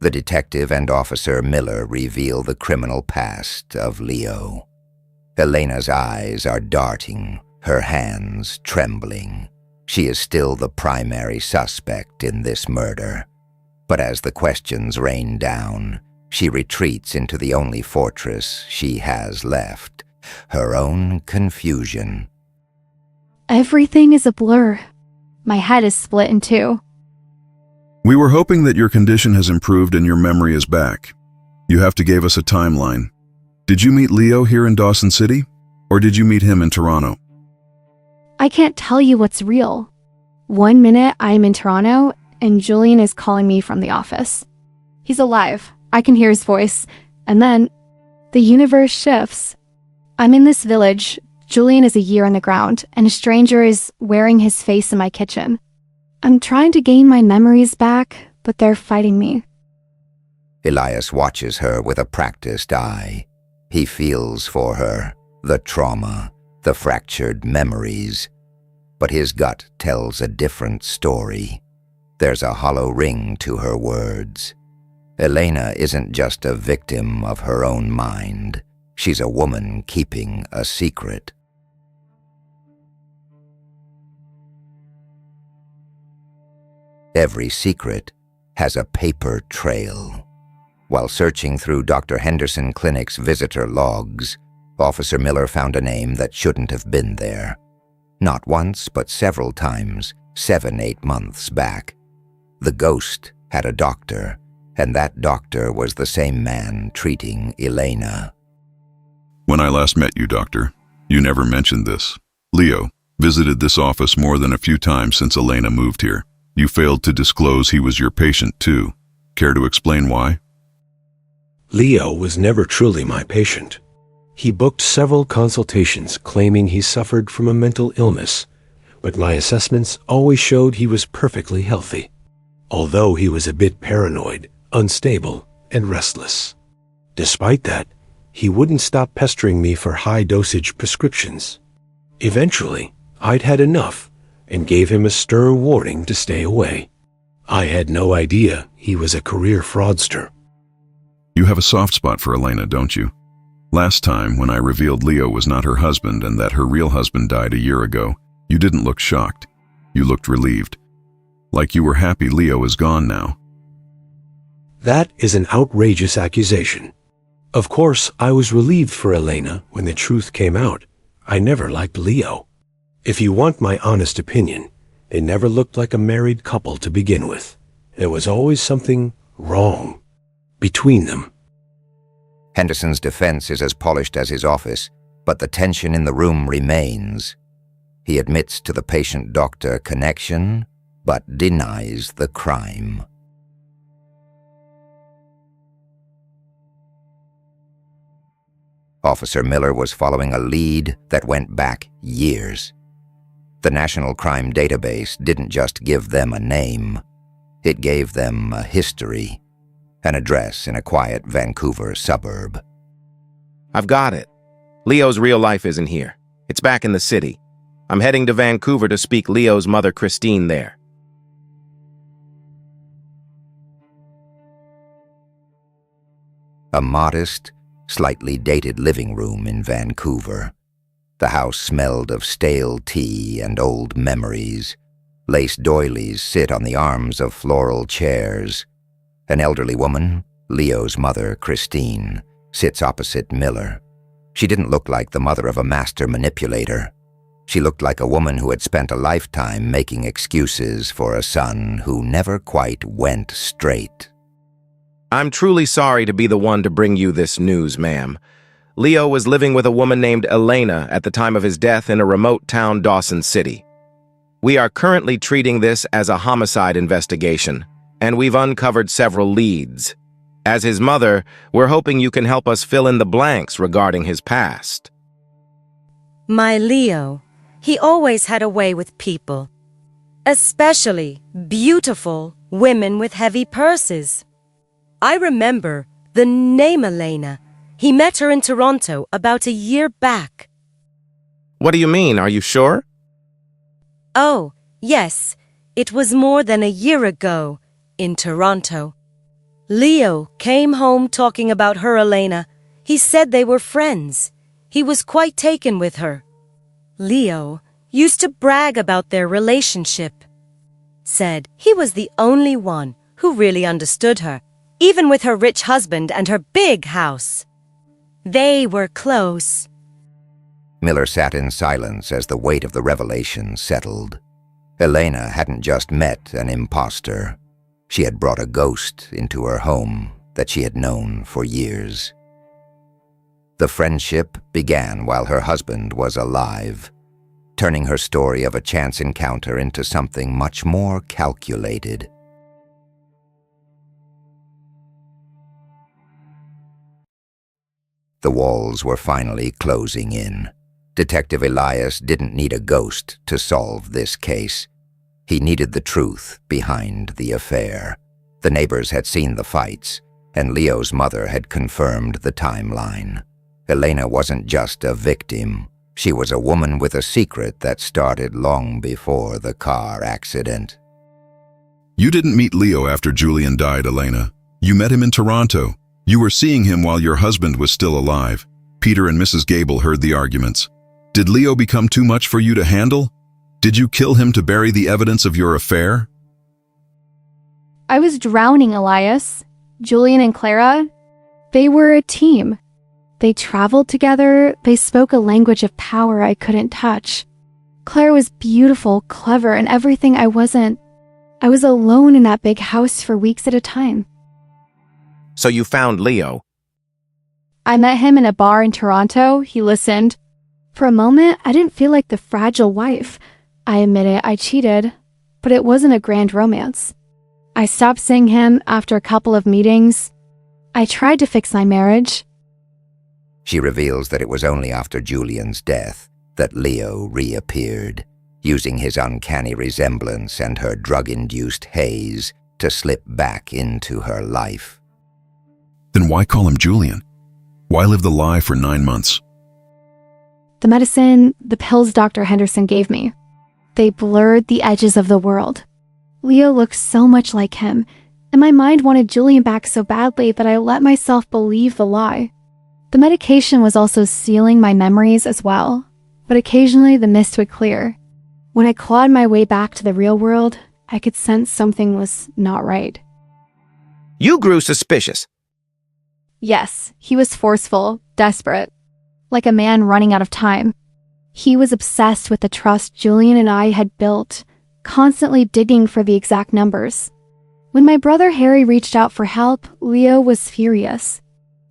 The detective and Officer Miller reveal the criminal past of Leo. Elena's eyes are darting, her hands trembling. She is still the primary suspect in this murder. But as the questions rain down, she retreats into the only fortress she has left, her own confusion. Everything is a blur. My head is split in two. We were hoping that your condition has improved and your memory is back. You have to give us a timeline. Did you meet Leo here in Dawson City, or did you meet him in Toronto? I can't tell you what's real. 1 minute I'm in Toronto, and Julian is calling me from the office. He's alive. I can hear his voice. And then, the universe shifts. I'm in this village. Julian is a year on the ground, and a stranger is wearing his face in my kitchen. I'm trying to gain my memories back, but they're fighting me. Elias watches her with a practiced eye. He feels for her, the trauma, the fractured memories. But his gut tells a different story. There's a hollow ring to her words. Elena isn't just a victim of her own mind. She's a woman keeping a secret. Every secret has a paper trail. While searching through Dr. Henderson Clinic's visitor logs, Officer Miller found a name that shouldn't have been there. Not once, but several times, 7-8 months back. The ghost had a doctor, and that doctor was the same man treating Elena. When I last met you, Doctor, you never mentioned this. Leo visited this office more than a few times since Elena moved here. You failed to disclose he was your patient, too. Care to explain why? Leo was never truly my patient. He booked several consultations claiming he suffered from a mental illness, but my assessments always showed he was perfectly healthy, although he was a bit paranoid, unstable, and restless. Despite that, he wouldn't stop pestering me for high-dosage prescriptions. Eventually, I'd had enough and gave him a stern warning to stay away. I had no idea he was a career fraudster. You have a soft spot for Elena, don't you? Last time, when I revealed Leo was not her husband and that her real husband died a year ago, you didn't look shocked. You looked relieved. Like you were happy Leo is gone now. That is an outrageous accusation. Of course, I was relieved for Elena when the truth came out. I never liked Leo. If you want my honest opinion, they never looked like a married couple to begin with. There was always something wrong between them. Henderson's defense is as polished as his office, but the tension in the room remains. He admits to the patient-doctor connection, but denies the crime. Officer Miller was following a lead that went back years. The National Crime Database didn't just give them a name. It gave them a history, an address in a quiet Vancouver suburb. I've got it. Leo's real life isn't here. It's back in the city. I'm heading to Vancouver to speak Leo's mother, Christine, there. A modest, slightly dated living room in Vancouver. The house smelled of stale tea and old memories. Lace doilies sit on the arms of floral chairs. An elderly woman, Leo's mother, Christine, sits opposite Miller. She didn't look like the mother of a master manipulator. She looked like a woman who had spent a lifetime making excuses for a son who never quite went straight. I'm truly sorry to be the one to bring you this news, ma'am. Leo was living with a woman named Elena at the time of his death in a remote town, Dawson City. We are currently treating this as a homicide investigation, and we've uncovered several leads. As his mother, we're hoping you can help us fill in the blanks regarding his past. My Leo, he always had a way with people, especially beautiful women with heavy purses. I remember the name Elena. He met her in Toronto about a year back. What do you mean? Are you sure? Oh, yes. It was more than a year ago in Toronto. Leo came home talking about her Elena. He said they were friends. He was quite taken with her. Leo used to brag about their relationship. Said he was the only one who really understood her, even with her rich husband and her big house. They were close. Miller sat in silence as the weight of the revelation settled. Elena hadn't just met an imposter. She had brought a ghost into her home that she had known for years. The friendship began while her husband was alive, turning her story of a chance encounter into something much more calculated. The walls were finally closing in. Detective Elias didn't need a ghost to solve this case. He needed the truth behind the affair. The neighbors had seen the fights, and Leo's mother had confirmed the timeline. Elena wasn't just a victim. She was a woman with a secret that started long before the car accident. You didn't meet Leo after Julian died, Elena. You met him in Toronto. You were seeing him while your husband was still alive. Peter and Mrs. Gable heard the arguments. Did Leo become too much for you to handle? Did you kill him to bury the evidence of your affair? I was drowning, Elias. Julian and Clara, they were a team. They traveled together. They spoke a language of power I couldn't touch. Clara was beautiful, clever, and everything I wasn't. I was alone in that big house for weeks at a time. So you found Leo. I met him in a bar in Toronto. He listened. For a moment, I didn't feel like the fragile wife. I admit it, I cheated, but it wasn't a grand romance. I stopped seeing him after a couple of meetings. I tried to fix my marriage. She reveals that it was only after Julian's death that Leo reappeared, using his uncanny resemblance and her drug-induced haze to slip back into her life. Then why call him Julian? Why live the lie for 9 months? The medicine, the pills Dr. Henderson gave me, they blurred the edges of the world. Leo looked so much like him, and my mind wanted Julian back so badly that I let myself believe the lie. The medication was also sealing my memories as well, but occasionally the mist would clear. When I clawed my way back to the real world, I could sense something was not right. You grew suspicious. Yes, he was forceful, desperate, like a man running out of time. He was obsessed with the trust Julian and I had built, constantly digging for the exact numbers. When my brother Harry reached out for help, Leo was furious.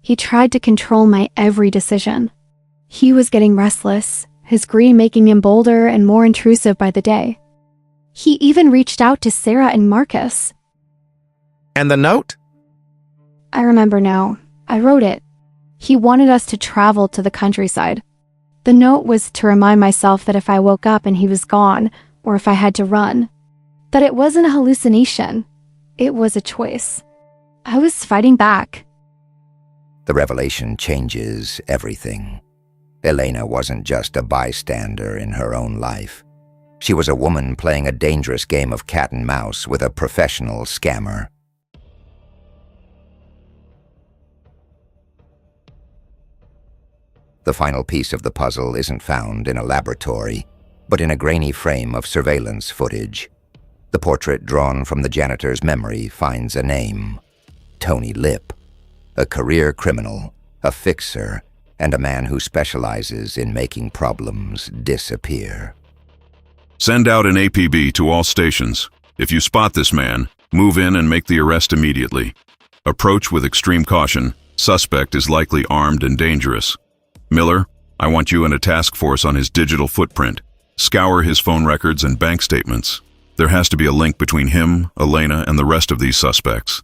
He tried to control my every decision. He was getting restless, his greed making him bolder and more intrusive by the day. He even reached out to Sarah and Marcus. And the note? I remember now. I wrote it. He wanted us to travel to the countryside. The note was to remind myself that if I woke up and he was gone, or if I had to run, that it wasn't a hallucination. It was a choice. I was fighting back. The revelation changes everything. Elena wasn't just a bystander in her own life. She was a woman playing a dangerous game of cat and mouse with a professional scammer. The final piece of the puzzle isn't found in a laboratory, but in a grainy frame of surveillance footage. The portrait drawn from the janitor's memory finds a name: Tony Lip, a career criminal, a fixer, and a man who specializes in making problems disappear. Send out an APB to all stations. If you spot this man, move in and make the arrest immediately. Approach with extreme caution. Suspect is likely armed and dangerous. Miller, I want you and a task force on his digital footprint. Scour his phone records and bank statements. There has to be a link between him, Elena, and the rest of these suspects.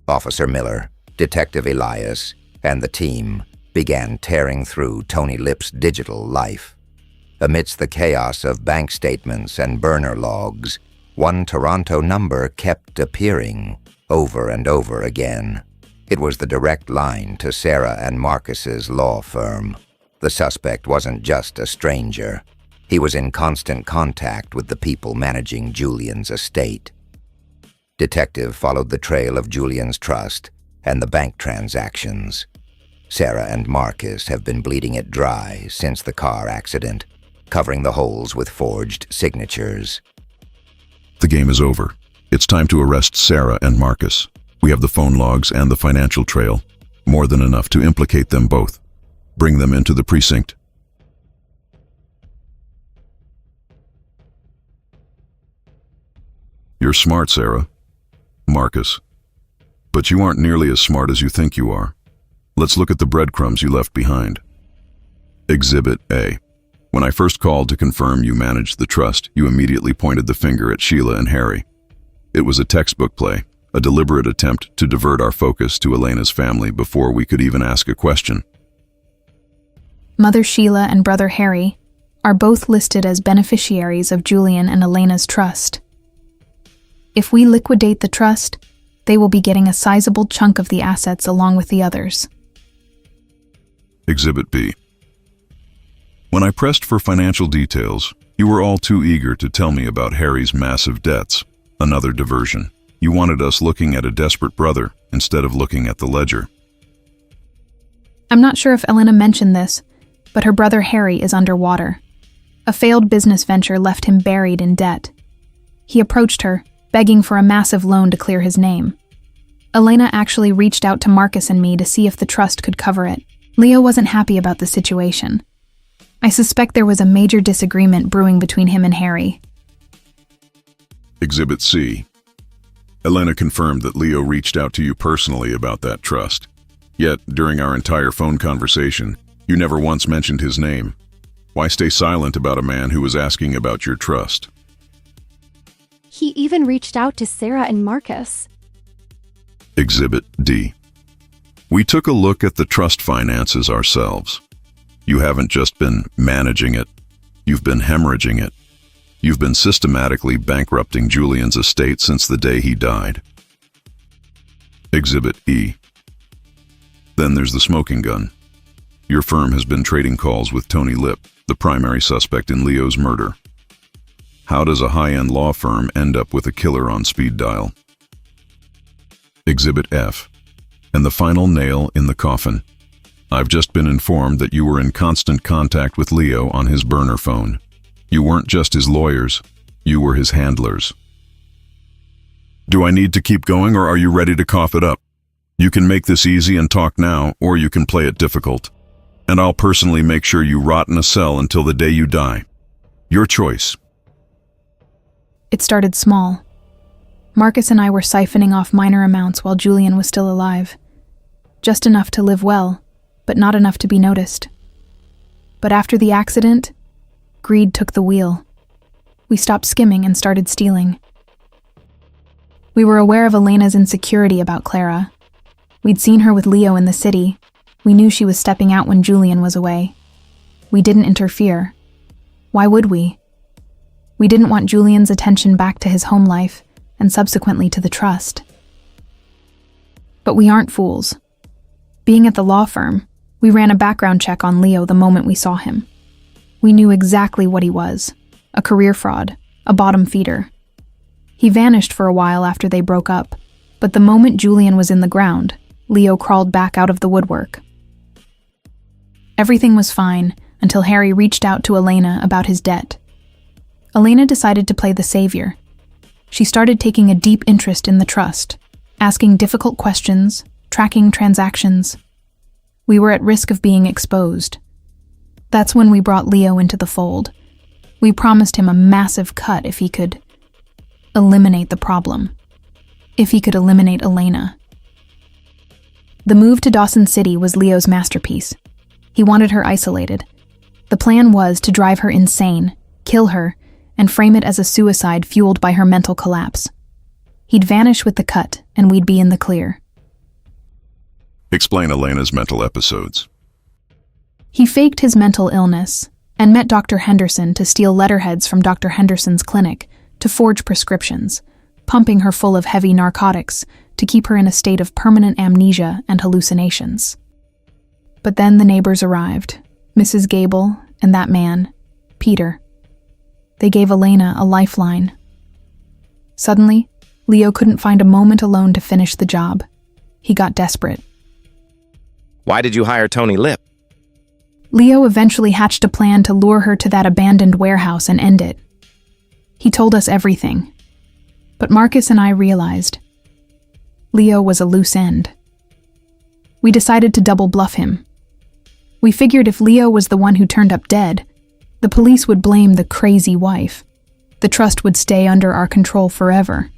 Officer Miller, Detective Elias, and the team began tearing through Tony Lip's digital life. Amidst the chaos of bank statements and burner logs, one Toronto number kept appearing over and over again. It was the direct line to Sarah and Marcus's law firm. The suspect wasn't just a stranger. He was in constant contact with the people managing Julian's estate. Detective followed the trail of Julian's trust and the bank transactions. Sarah and Marcus have been bleeding it dry since the car accident, covering the holes with forged signatures. The game is over. It's time to arrest Sarah and Marcus. We have the phone logs and the financial trail, more than enough to implicate them both. Bring them into the precinct. You're smart, Sarah. Marcus. But you aren't nearly as smart as you think you are. Let's look at the breadcrumbs you left behind. Exhibit A. When I first called to confirm you managed the trust, you immediately pointed the finger at Sheila and Harry. It was a textbook play, a deliberate attempt to divert our focus to Elena's family before we could even ask a question. Mother Sheila and brother Harry are both listed as beneficiaries of Julian and Elena's trust. If we liquidate the trust, they will be getting a sizable chunk of the assets along with the others. Exhibit B. When I pressed for financial details, you were all too eager to tell me about Harry's massive debts. Another diversion. You wanted us looking at a desperate brother instead of looking at the ledger. I'm not sure if Elena mentioned this, but her brother Harry is underwater. A failed business venture left him buried in debt. He approached her, begging for a massive loan to clear his name. Elena actually reached out to Marcus and me to see if the trust could cover it. Leo wasn't happy about the situation. I suspect there was a major disagreement brewing between him and Harry. Exhibit C. Elena confirmed that Leo reached out to you personally about that trust. Yet, during our entire phone conversation, you never once mentioned his name. Why stay silent about a man who was asking about your trust? He even reached out to Sarah and Marcus. Exhibit D. We took a look at the trust finances ourselves. You haven't just been managing it, you've been hemorrhaging it. You've been systematically bankrupting Julian's estate since the day he died. Exhibit E. Then there's the smoking gun. Your firm has been trading calls with Tony Lip, the primary suspect in Leo's murder. How does a high-end law firm end up with a killer on speed dial? Exhibit F. And the final nail in the coffin. I've just been informed that you were in constant contact with Leo on his burner phone. You weren't just his lawyers, you were his handlers. Do I need to keep going, or are you ready to cough it up? You can make this easy and talk now, or you can play it difficult. And I'll personally make sure you rot in a cell until the day you die. Your choice. It started small. Marcus and I were siphoning off minor amounts while Julian was still alive. Just enough to live well, but not enough to be noticed. But after the accident, greed took the wheel. We stopped skimming and started stealing. We were aware of Elena's insecurity about Clara. We'd seen her with Leo in the city. We knew she was stepping out when Julian was away. We didn't interfere. Why would we? We didn't want Julian's attention back to his home life and subsequently to the trust. But we aren't fools. Being at the law firm, we ran a background check on Leo the moment we saw him. We knew exactly what he was, a career fraud, a bottom feeder. He vanished for a while after they broke up, but the moment Julian was in the ground, Leo crawled back out of the woodwork. Everything was fine until Harry reached out to Elena about his debt. Elena decided to play the savior. She started taking a deep interest in the trust, asking difficult questions, tracking transactions. We were at risk of being exposed. That's when we brought Leo into the fold. We promised him a massive cut if he could eliminate the problem. If he could eliminate Elena. The move to Dawson City was Leo's masterpiece. He wanted her isolated. The plan was to drive her insane, kill her, and frame it as a suicide fueled by her mental collapse. He'd vanish with the cut, and we'd be in the clear. Explain Elena's mental episodes. He faked his mental illness and met Dr. Henderson to steal letterheads from Dr. Henderson's clinic to forge prescriptions, pumping her full of heavy narcotics to keep her in a state of permanent amnesia and hallucinations. But then the neighbors arrived, Mrs. Gable and that man, Peter. They gave Elena a lifeline. Suddenly, Leo couldn't find a moment alone to finish the job. He got desperate. Why did you hire Tony Lip? Leo eventually hatched a plan to lure her to that abandoned warehouse and end it. He told us everything. But Marcus and I realized Leo was a loose end. We decided to double bluff him. We figured if Leo was the one who turned up dead, the police would blame the crazy wife. The trust would stay under our control forever.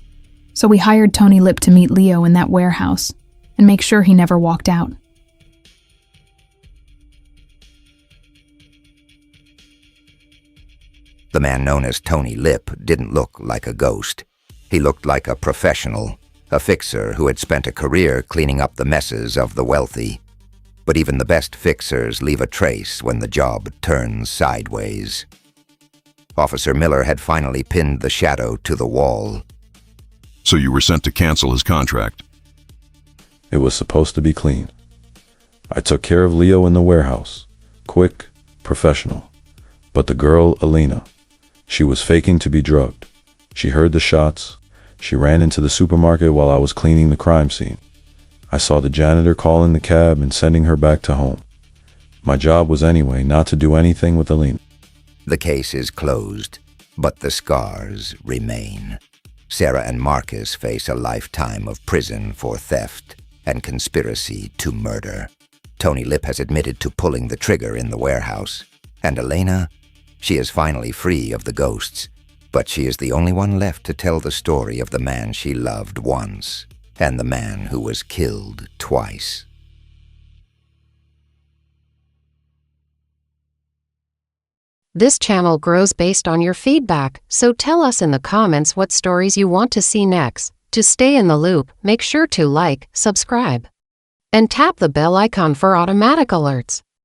So we hired Tony Lip to meet Leo in that warehouse and make sure he never walked out. The man known as Tony Lip didn't look like a ghost. He looked like a professional, a fixer who had spent a career cleaning up the messes of the wealthy. But even the best fixers leave a trace when the job turns sideways. Officer Miller had finally pinned the shadow to the wall. So you were sent to cancel his contract. It was supposed to be clean. I took care of Leo in the warehouse. Quick, professional. But the girl, Elena, she was faking to be drugged. She heard the shots. She ran into the supermarket while I was cleaning the crime scene. I saw the janitor calling the cab and sending her back to home. My job was anyway not to do anything with Elena. The case is closed, but the scars remain. Sarah and Marcus face a lifetime of prison for theft and conspiracy to murder. Tony Lip has admitted to pulling the trigger in the warehouse. And Elena, she is finally free of the ghosts, but she is the only one left to tell the story of the man she loved once and the man who was killed twice. This channel grows based on your feedback, so tell us in the comments what stories you want to see next. To stay in the loop, make sure to like, subscribe, and tap the bell icon for automatic alerts.